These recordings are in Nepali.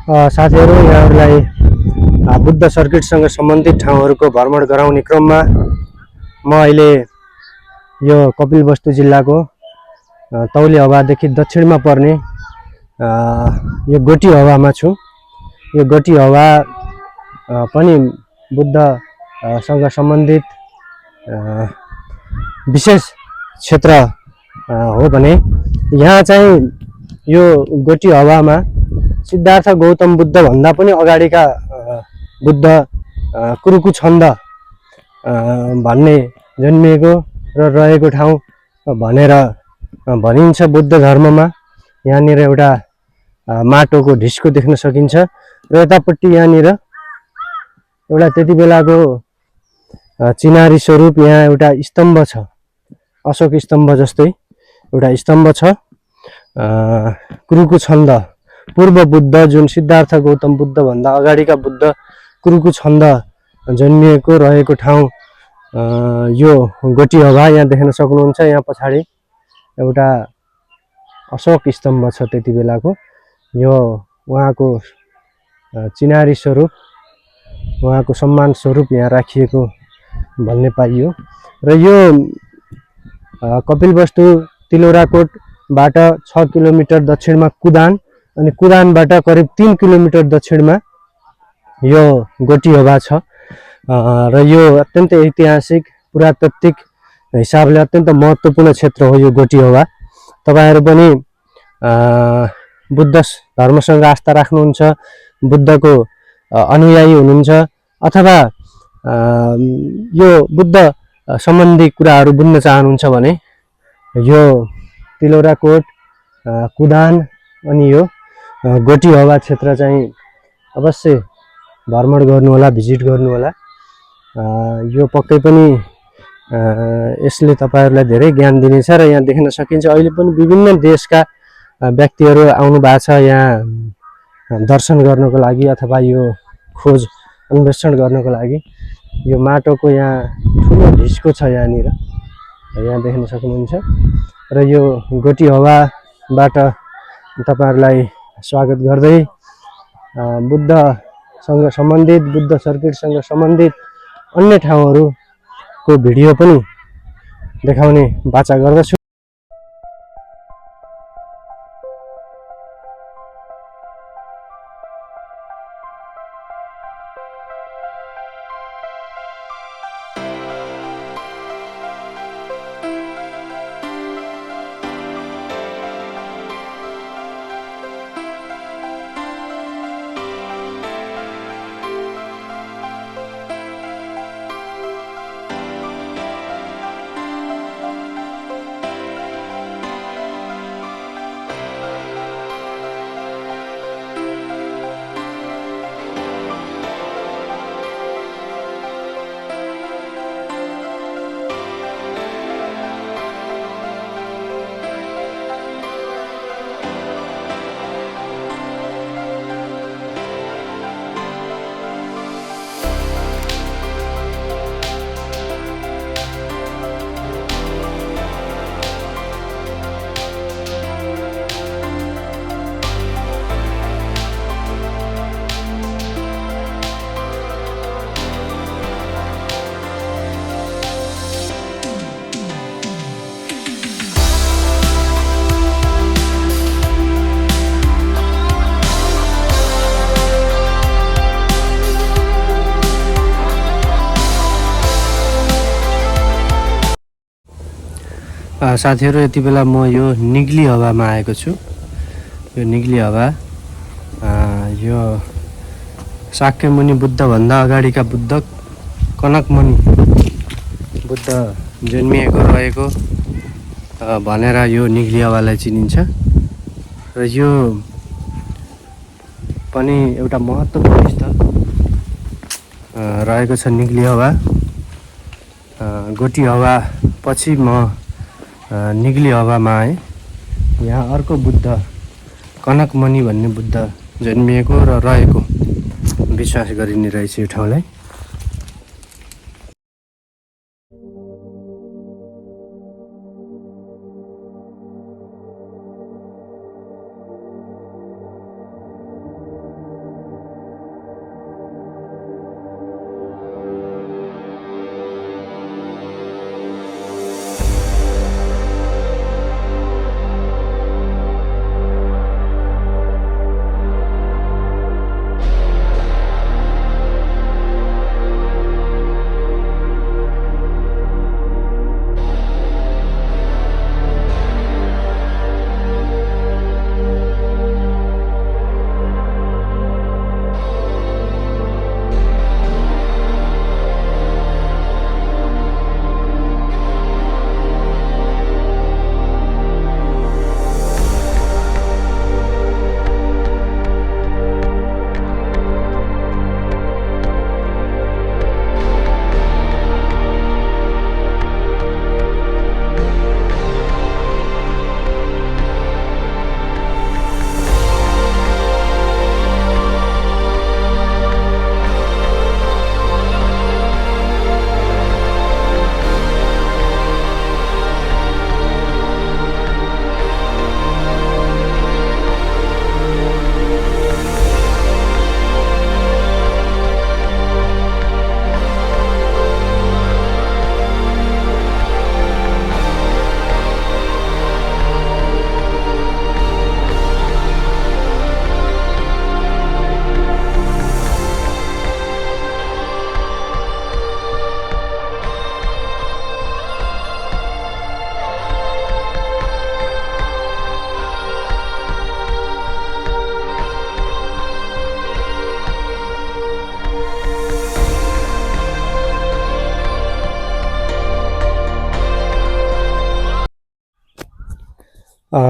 साथीहरू यहाँहरूलाई बुद्ध सर्किटसँग सम्बन्धित ठाउँहरूको भ्रमण गराउने क्रममा म अहिले यो कपिलवस्तु जिल्लाको तौली हवादेखि दक्षिणमा पर्ने यो गोटी हवामा छु। यो गोटी हवा पनि बुद्धसँग सम्बन्धित विशेष क्षेत्र हो भने यहाँ चाहिँ यो गोटी हवामा सिद्धार्थ गौतम बुद्ध भन्दा पनि अगाडिका बुद्ध कुरुकु छन्द भन्ने जन्मिएको र रहेको ठाउँ भनेर भनिन्छ बुद्ध धर्ममा। यहाँनिर एउटा माटोको ढिस्को देख्न सकिन्छ र यतापट्टि यहाँनिर एउटा त्यति बेलाको चिनारी स्वरूप यहाँ एउटा स्तम्भ छ, अशोक स्तम्भ जस्तै एउटा स्तम्भ छ। कुरुकु छन्द पूर्व बुद्ध जुन सिद्धार्थ गौतम बुद्ध भन्दा अगाडिका बुद्ध कुरुकु छन्द जन्मिएको रहेको ठाउँ यो गोटी हवा यहाँ देख्न सक्नुहुन्छ। यहाँ पछाडि एउटा अशोक स्तम्भ छ त्यति बेलाको, यो उहाँको चिनारी स्वरूप, उहाँको सम्मान स्वरूप यहाँ राखिएको भन्ने पाइयो। र यो कपिलवस्तु तिलौराकोटबाट 6 किलोमिटर दक्षिणमा कुदान अनि कुदानबाट करिब 3 किलोमिटर दक्षिणमा यो गोटी हवा छ। र यो अत्यन्त ऐतिहासिक पुरातात्विक हिसाबले अत्यन्त महत्त्वपूर्ण क्षेत्र हो यो गोटी हवा। तपाईहरु पनि बुद्ध धर्मसँग आस्था राख्नुहुन्छ, बुद्धको अनुयायी हुनुहुन्छ अथवा यो बुद्ध सम्बन्धी कुराहरू बुझ्न चाहनुहुन्छ भने यो तिलौराकोट, कुदान अनि यो गोटी हवा क्षेत्र चाहिँ अवश्य भ्रमण गर्नुहोला, भिजिट गर्नुहोला। यो पक्कै पनि यसले तपाईहरुलाई धेरै ज्ञान दिनेछ। र यहाँ देख्न सकिन्छ अहिले पनि विभिन्न देशका व्यक्तिहरू आउनु भएको छ यहाँ दर्शन गर्नको लागि अथवा यो खोज अन्वेषण गर्नको लागि। यो माटोको यहाँ ठुलो ढिस्को छ यहाँनिर, यहाँ देख्न सक्नुहुन्छ। र यो गोटी हवाबाट तपाईहरुलाई स्वागत गर्दै बुद्धसँग सम्बन्धित, बुद्ध सर्किटसँग सम्बन्धित अन्य ठाउँहरूको भिडियो पनि देखाउने बाचा गर्दछु। साथीहरु यति बेला म यो निग्ली हवामा आएको छु। यो निग्ली हवा यो शाक्यमुनि बुद्ध भन्दा अगाडिका बुद्ध कनकमुनि बुद्ध जन्मिएको रहेको भनेर यो निग्ली हवालाई चिनिन्छ। र यो पनि एउटा महत्त्वपूर्ण स्थल रहेको छ निग्ली हवा। गोटी हवा पछि म निग्ली हवामा आए। यहाँ अर्को बुद्ध कनकमुनि भन्ने बुद्ध जन्मिएको र रहेको विश्वास गरिने रहेछ यो ठाउँलाई।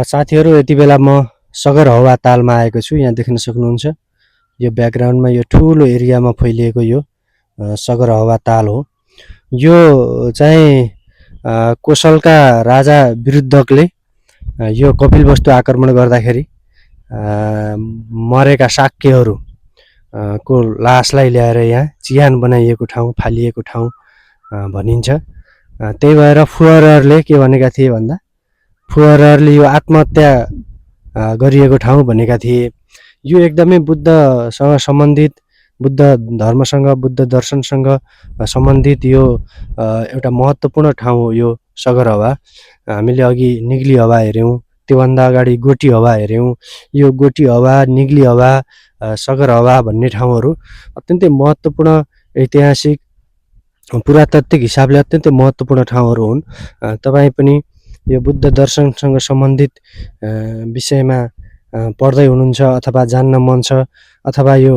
साथीहरू यति बेला म सगरहवा तालमा आएको छु। यहाँ देख्न सक्नुहुन्छ यो ब्याकग्राउन्डमा यो ठुलो एरियामा फैलिएको यो सगरहवा ताल हो। यो चाहिँ कोसलका राजा विरुद्धकले यो कपिलवस्तु आक्रमण गर्दाखेरि मरेका शाक्यहरू को लासलाई ल्याएर यहाँ चिहान बनाइएको ठाउँ, फालिएको ठाउँ भनिन्छ। त्यही भएर फुहरहरूले के भनेका थिए भन्दा फुहरहरूले यो आत्महत्या गरिएको ठाउँ भनेका थिए। यो एकदमै बुद्धसँग सम्बन्धित, बुद्ध धर्मसँग, बुद्ध दर्शनसँग सम्बन्धित यो एउटा महत्त्वपूर्ण ठाउँ हो यो सगरहवा। हामीले अघि निग्ली हवा हेऱ्यौँ, त्योभन्दा अगाडि गोटी हवा हेऱ्यौँ। यो गोटी हवा, निग्ली हवा, सगरहवा भन्ने ठाउँहरू अत्यन्तै महत्त्वपूर्ण, ऐतिहासिक, पुरातात्विक हिसाबले अत्यन्तै महत्त्वपूर्ण ठाउँहरू हुन्। तपाईँ पनि यो बुद्ध दर्शनसँग सम्बन्धित विषयमा पढ्दै हुनुहुन्छ अथवा जान्न मन छ, अथवा यो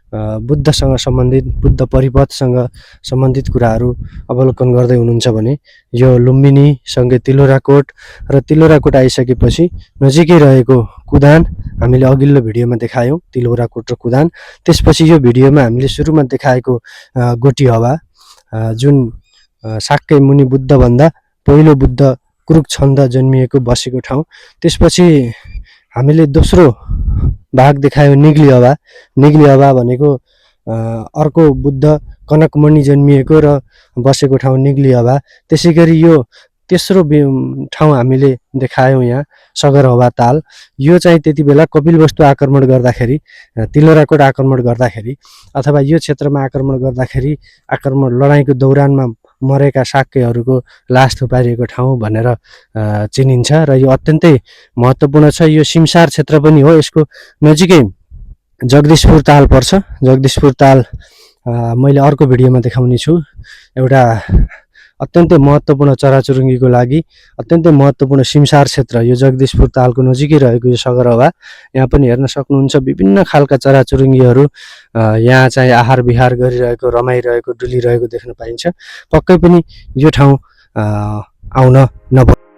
बुद्धसँग सम्बन्धित, बुद्ध परिपथसँग सम्बन्धित कुराहरू अवलोकन गर्दै हुनुहुन्छ भने यो लुम्बिनी सँगै तिलोराकोट र तिलोराकोट आइसकेपछि नजिकै रहेको कुदान हामीले अघिल्लो भिडियोमा देखायौँ, तिलोराकोट र कुदान। त्यसपछि यो भिडियोमा हामीले सुरुमा देखाएको गोटी हवा, जुन साक्य मुनि बुद्धभन्दा पहिलो बुद्ध कुरुक छन्द जन्मिएको बसेको ठाउँ। त्यसपछि हामीले दोस्रो भाग देखायौँ निग्ली हवा। निग्ली हवा भनेको अर्को बुद्ध कनकमणि जन्मिएको र बसेको ठाउँ निग्ली हवा। त्यसै गरी यो तेस्रो ठाउँ हामीले देखायौँ यहाँ सगरहवा ताल। यो चाहिँ त्यति बेला कपिलवस्तु आक्रमण गर्दाखेरि, तिलोराकोट आक्रमण गर्दाखेरि अथवा यो क्षेत्रमा आक्रमण गर्दाखेरि, लडाइँको दौरानमा मरेका शाक्यहरूको लास थुपारिएको ठाउँ भनेर चिनिन्छ र यो अत्यन्तै महत्त्वपूर्ण छ। यो सिमसार क्षेत्र पनि हो। यसको नजिकै जगदीशपुर ताल पर्छ। जगदीशपुर ताल मैले अर्को भिडियोमा देखाउने छु। एउटा अत्यन्तै महत्त्वपूर्ण चराचुरुङ्गीको लागि अत्यन्तै महत्त्वपूर्ण सिमसार क्षेत्र यो जगदीशपुर तालको नजिकै रहेको यो सगरहवा। यहाँ पनि हेर्न सक्नुहुन्छ विभिन्न खालका चराचुरुङ्गीहरू यहाँ चाहिँ आहार विहार गरिरहेको, रमाइरहेको, डुलिरहेको देख्न पाइन्छ। पक्कै पनि यो ठाउँ आउन नभुल्नु।